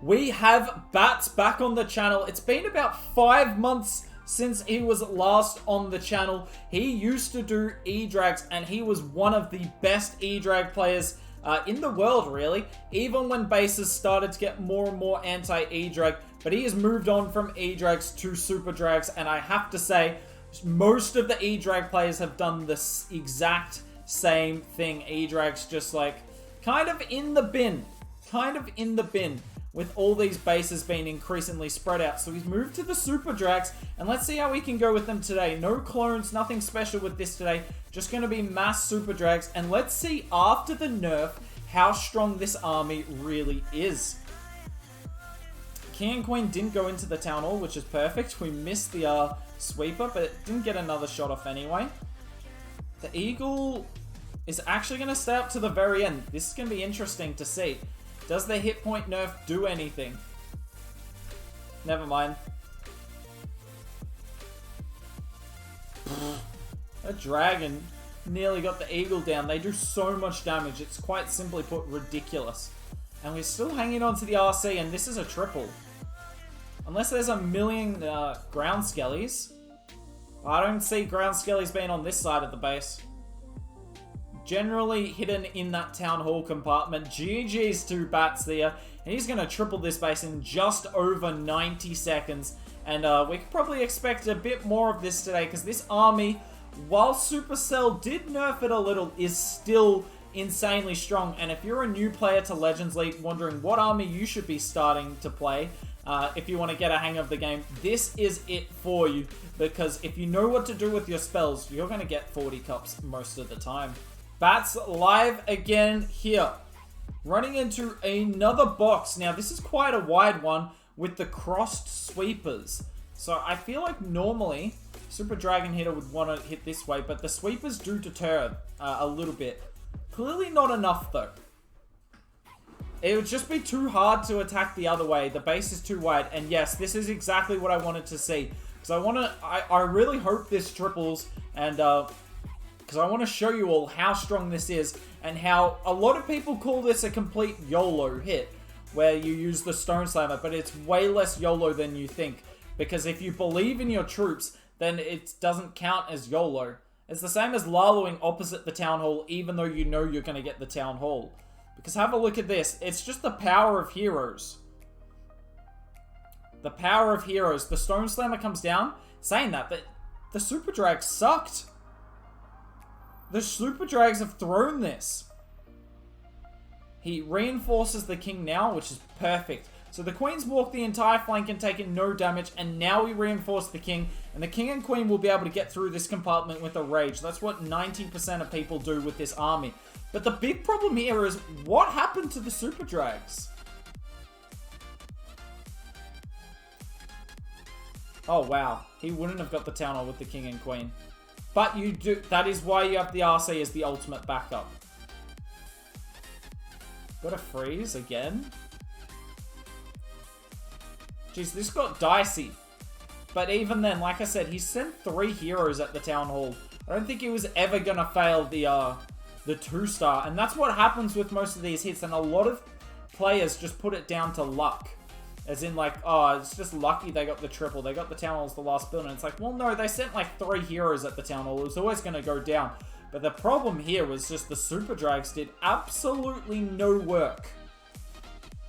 We have Bats back on the channel. It's been about 5 months since he was last on the channel. He used to do E-Drags, and he was one of the best E-Drag players in the world, really. Even when bases started to get more and more anti-E-Drag. But he has moved on from E-Drags to Super Drags, and I have to say, most of the E-Drag players have done this exact same thing. E-Drags just like kind of in the bin. With all these bases being increasingly spread out. So he's moved to the Super Drags, and let's see how we can go with them today. No clones, nothing special with this today. Just going to be mass Super Drags, and let's see after the nerf how strong this army really is. King and Queen didn't go into the Town Hall, which is perfect. We missed the sweeper, but it didn't get another shot off anyway. The Eagle is actually going to stay up to the very end. This is going to be interesting to see. Does the hit point nerf do anything? Never mind. A dragon nearly got the eagle down. They do so much damage. It's quite simply put ridiculous. And we're still hanging on to the RC, and this is a triple. Unless there's a million ground skellies. I don't see ground skellies being on this side of the base. Generally hidden in that Town Hall compartment. GG's to Bats there. And he's going to triple this base in just over 90 seconds. And we could probably expect a bit more of this today, because this army, while Supercell did nerf it a little, is still insanely strong. And if you're a new player to Legends League wondering what army you should be starting to play, if you want to get a hang of the game, this is it for you. Because if you know what to do with your spells, you're going to get 40 cups most of the time. Bats live again here. Running into another box. Now, this is quite a wide one with the crossed sweepers. So I feel like normally Super Dragon Hitter would want to hit this way, but the sweepers do deter a little bit. Clearly not enough, though. It would just be too hard to attack the other way. The base is too wide. And yes, this is exactly what I wanted to see. Because I really hope this triples, and because I want to show you all how strong this is, and how a lot of people call this a complete YOLO hit, where you use the Stone Slammer, but it's way less YOLO than you think. Because if you believe in your troops, then it doesn't count as YOLO. It's the same as Laloing opposite the Town Hall, even though you know you're going to get the Town Hall. Because have a look at this. It's just the power of heroes. The power of heroes. The Stone Slammer comes down. Saying that, but the Super Drags sucked. The Super Drags have thrown this. He reinforces the King now, which is perfect. So the Queen's walked the entire flank and taken no damage, and now we reinforce the King, and the King and Queen will be able to get through this compartment with a rage. That's what 90% of people do with this army. But the big problem here is, what happened to the Super Drags? Oh wow, he wouldn't have got the Town Hall with the King and Queen. But you do. That is why you have the RC as the ultimate backup. Got a freeze again. Jeez, this got dicey. But even then, like I said, he sent 3 heroes at the Town Hall. I don't think he was ever going to fail the 2-star. And that's what happens with most of these hits. And a lot of players just put it down to luck. As in, like, oh, it's just lucky they got the triple. They got the Town Hall as the last build. And it's like, well, no, they sent like 3 heroes at the Town Hall. It was always going to go down. But the problem here was just the Super Drags did absolutely no work.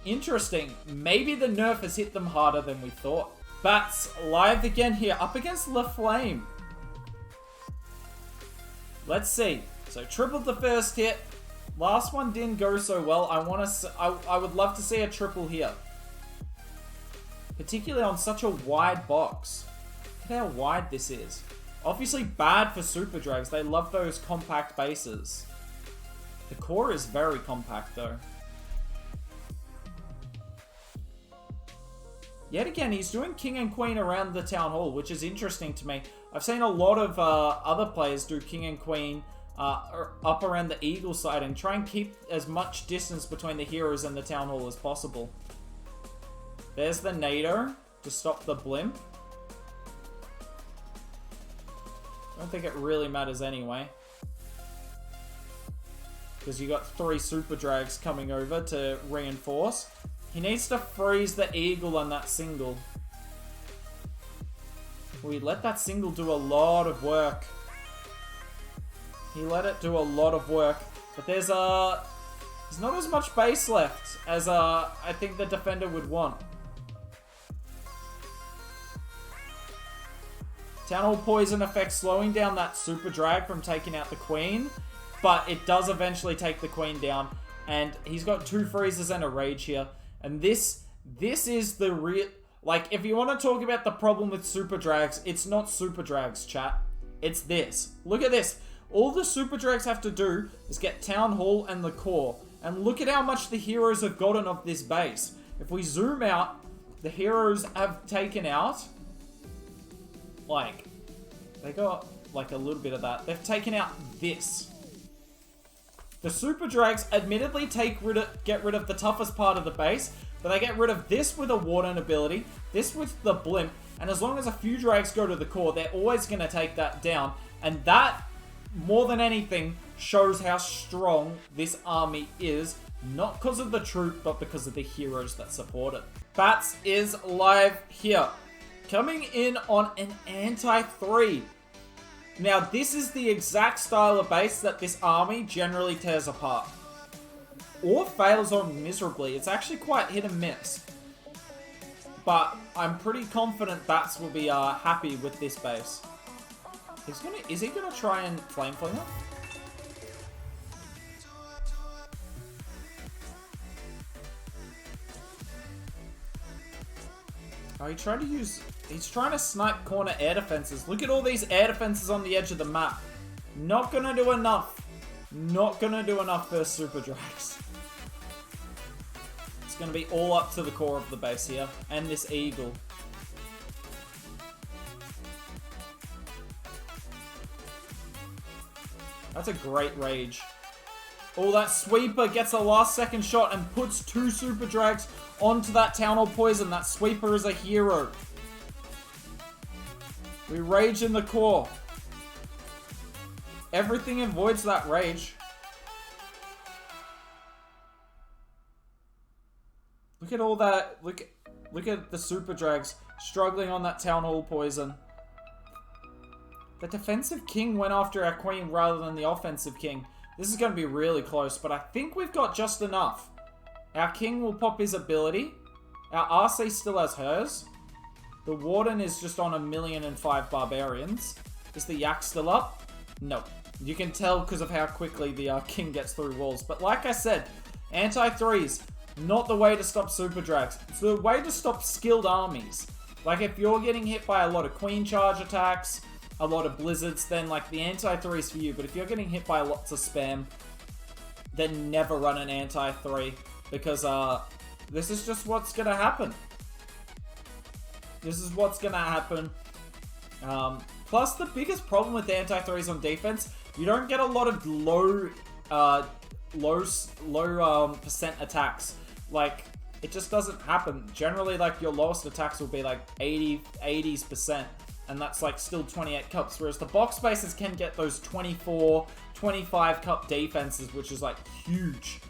Interesting. Maybe the nerf has hit them harder than we thought. Bats live again here, up against La Flame. Let's see. So tripled the first hit. Last one didn't go so well. I would love to see a triple here. Particularly on such a wide box. Look at how wide this is. Obviously bad for Super Drags. They love those compact bases. The core is very compact though. Yet again, he's doing King and Queen around the Town Hall, which is interesting to me. I've seen a lot of other players do King and Queen up around the Eagle side and try and keep as much distance between the heroes and the Town Hall as possible. There's the Nader to stop the blimp. I don't think it really matters anyway. Because you got 3 Super Drags coming over to reinforce. He needs to freeze the eagle on that single. We let that single do a lot of work. He let it do a lot of work. But there's not as much base left as I think the defender would want. Town Hall Poison effect slowing down that Super Drag from taking out the Queen. But it does eventually take the Queen down. And he's got 2 freezes and a Rage here. And this is the real... Like, if you want to talk about the problem with Super Drags, it's not Super Drags, chat. It's this. Look at this. All the Super Drags have to do is get Town Hall and the core. And look at how much the heroes have gotten of this base. If we zoom out, the heroes have taken out... Like, they got, like, a little bit of that. They've taken out this. The Super Drags admittedly get rid of the toughest part of the base, but they get rid of this with a Warden ability, this with the Blimp, and as long as a few Drags go to the core, they're always going to take that down. And that, more than anything, shows how strong this army is, not because of the troop, but because of the heroes that support it. Bats is live here, coming in on an anti-3. Now, this is the exact style of base that this army generally tears apart. Or fails on miserably. It's actually quite hit and miss. But I'm pretty confident Bats will be happy with this base. Is he gonna try and Flame Flinger? Oh, he's trying to snipe corner air defenses. Look at all these air defenses on the edge of the map. Not gonna do enough. Not gonna do enough for Super Drags. It's gonna be all up to the core of the base here. And this eagle. That's a great Rage. Oh, that Sweeper gets a last second shot and puts 2 Super Drags onto that Town Hall Poison. That Sweeper is a hero. We Rage in the core. Everything avoids that Rage. Look at all that. Look at the Super Drags struggling on that Town Hall Poison. The defensive king went after our queen rather than the offensive king. This is going to be really close, but I think we've got just enough. Our king will pop his ability. Our RC still has hers. The Warden is just on 1,000,005 barbarians. Is the Yak still up? No. You can tell because of how quickly the king gets through walls. But like I said, anti-3s, not the way to stop Super Drags. It's the way to stop skilled armies. Like if you're getting hit by a lot of Queen Charge attacks, a lot of Blizzards, then like the anti-3 is for you. But if you're getting hit by lots of spam, then never run an anti-3 because this is just what's gonna happen. This is what's gonna happen. Plus, the biggest problem with anti-3s on defense, you don't get a lot of low percent attacks. Like, it just doesn't happen. Generally, like, your lowest attacks will be like 80s%. And that's like still 28 cups. Whereas the box bases can get those 24, 25 cup defenses, which is like huge.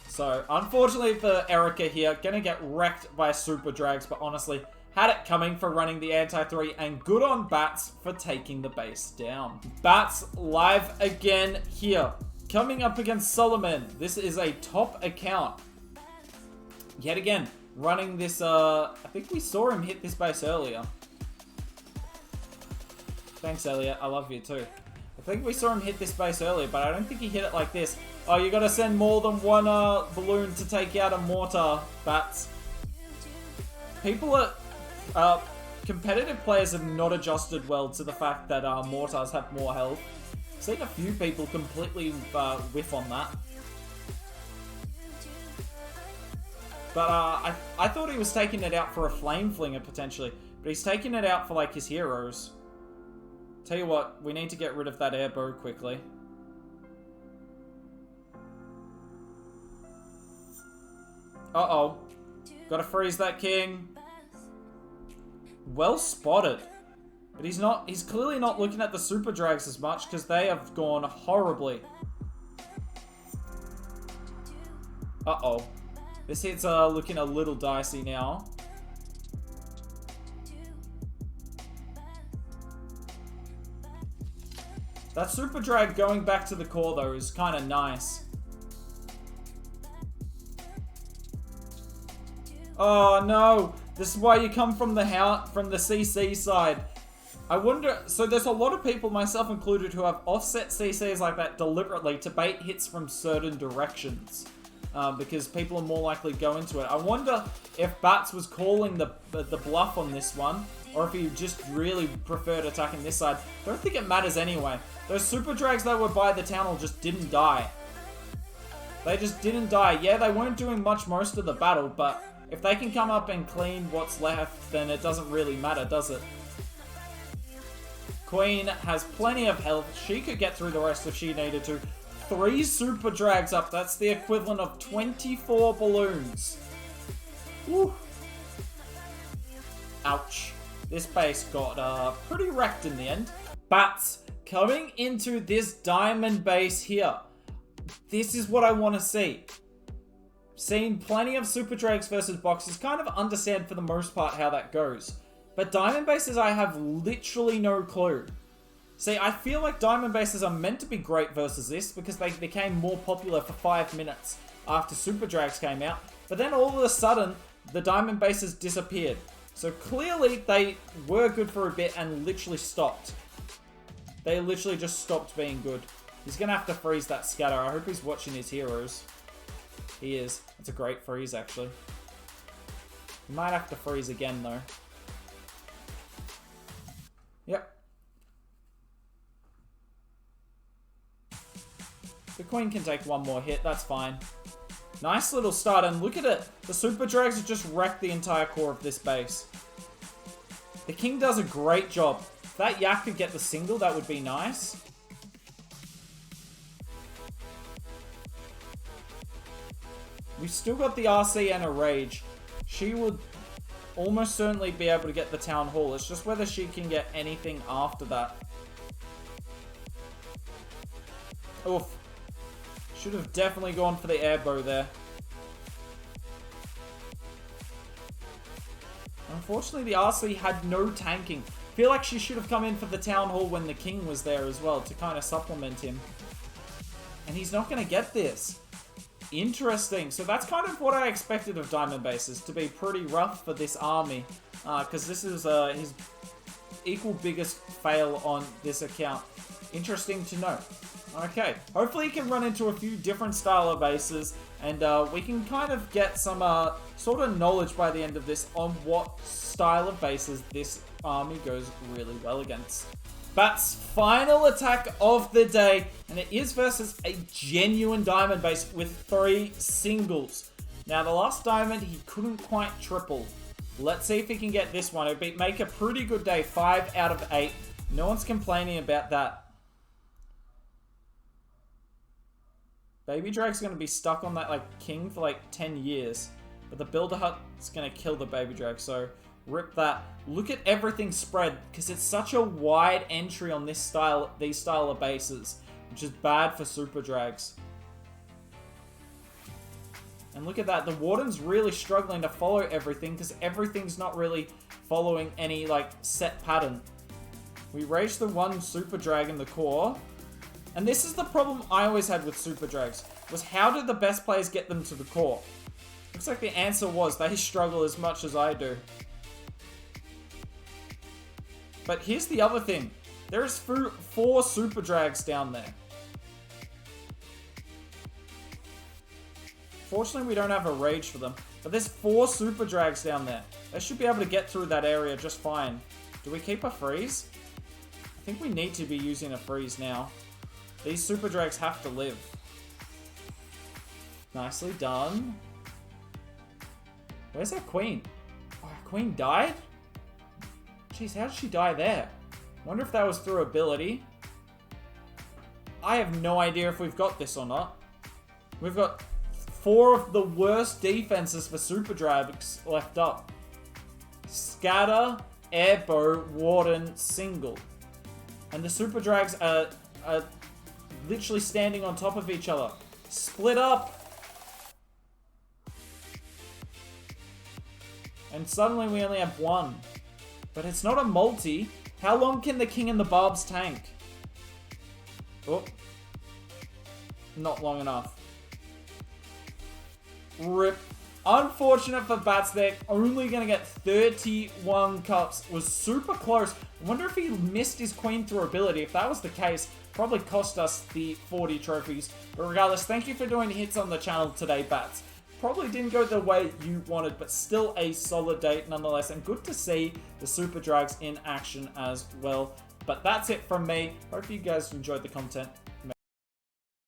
So, unfortunately for Erica here, gonna get wrecked by Super Drags, but honestly, had it coming for running the anti-3, and good on Bats for taking the base down. Bats live again here. Coming up against Solomon. This is a top account. Yet again, running this, I think we saw him hit this base earlier. Thanks, Elliot. I love you too. I think we saw him hit this base earlier, but I don't think he hit it like this. Oh, you gotta send more than one balloon to take out a mortar, Bats. People are... competitive players have not adjusted well to the fact that mortars have more health. I've seen a few people completely whiff on that. But I thought he was taking it out for a flame flinger potentially, but he's taking it out for like his heroes. Tell you what, we need to get rid of that air bow quickly. Uh-oh. Gotta freeze that king. Well spotted. But he's clearly not looking at the Super Drags as much because they have gone horribly. Uh-oh. This hit's looking a little dicey now. That super drag going back to the core though is kind of nice. Oh no, this is why you come from the CC side. I wonder, so there's a lot of people, myself included, who have offset CCs like that deliberately to bait hits from certain directions. Because people are more likely to go into it. I wonder if Bats was calling the bluff on this one, or if he just really preferred attacking this side. I don't think it matters anyway. Those super drags that were by the town hall just didn't die. They just didn't die. Yeah, they weren't doing much most of the battle, but if they can come up and clean what's left, then it doesn't really matter, does it? Queen has plenty of health. She could get through the rest if she needed to. 3 super drags up. That's the equivalent of 24 balloons. Woo. Ouch. This base got pretty wrecked in the end. Bats coming into this diamond base here. This is what I want to see. Seen plenty of super drags versus boxes. Kind of understand for the most part how that goes. But diamond bases, I have literally no clue. See, I feel like diamond bases are meant to be great versus this because they became more popular for 5 minutes after super drags came out. But then all of a sudden, the diamond bases disappeared. So clearly they were good for a bit and literally stopped. They literally just stopped being good. He's going to have to freeze that scatter. I hope he's watching his heroes. He is. It's a great freeze, actually. He might have to freeze again, though. Yep. The queen can take one more hit. That's fine. Nice little start. And look at it. The super drags have just wrecked the entire core of this base. The king does a great job. If that yak could get the single, that would be nice. We've still got the RC and a Rage. She would almost certainly be able to get the Town Hall. It's just whether she can get anything after that. Oof. Should have definitely gone for the air bow there. Unfortunately, the RC had no tanking. I feel like she should have come in for the Town Hall when the king was there as well to kind of supplement him. And he's not going to get this. Interesting. So that's kind of what I expected of diamond bases, to be pretty rough for this army. Because this is his equal biggest fail on this account. Interesting to know. Okay, hopefully he can run into a few different style of bases, and we can kind of get some sort of knowledge by the end of this on what style of bases this army goes really well against. Bat's final attack of the day, and it is versus a genuine diamond base with 3 singles. Now, the last diamond, he couldn't quite triple. Let's see if he can get this one. It would make a pretty good day, 5 out of 8. No one's complaining about that. Baby Drag's going to be stuck on that king for 10 years. But the Builder Hut's going to kill the Baby Drag, so rip that. Look at everything spread, because it's such a wide entry on these style of bases, which is bad for Super Drags. And look at that, the Warden's really struggling to follow everything, because everything's not really following any set pattern. We raged the one Super Drag in the core. And this is the problem I always had with Super Drags, was how did the best players get them to the core? Looks like the answer was they struggle as much as I do. But here's the other thing. There is 4 Super Drags down there. Fortunately, we don't have a Rage for them. But there's 4 Super Drags down there. They should be able to get through that area just fine. Do we keep a freeze? I think we need to be using a freeze now. These Super Drags have to live. Nicely done. Where's that queen? Oh, our queen died? Jeez, how did she die there? Wonder if that was through ability. I have no idea if we've got this or not. We've got 4 of the worst defenses for Super Drags left up. Scatter, Airbow, Warden, Single. And the Super Drags are literally standing on top of each other. Split up. And suddenly we only have one. But it's not a multi. How long can the King and the Barbs tank? Oh. Not long enough. Rip. Unfortunate for Bats there. Only going to get 31 cups. Was super close. I wonder if he missed his Queen through ability. If that was the case, probably cost us the 40 trophies. But regardless, thank you for doing hits on the channel today, Bats. Probably didn't go the way you wanted, but still a solid day nonetheless. And good to see the Super Drags in action as well. But that's it from me. Hope you guys enjoyed the content.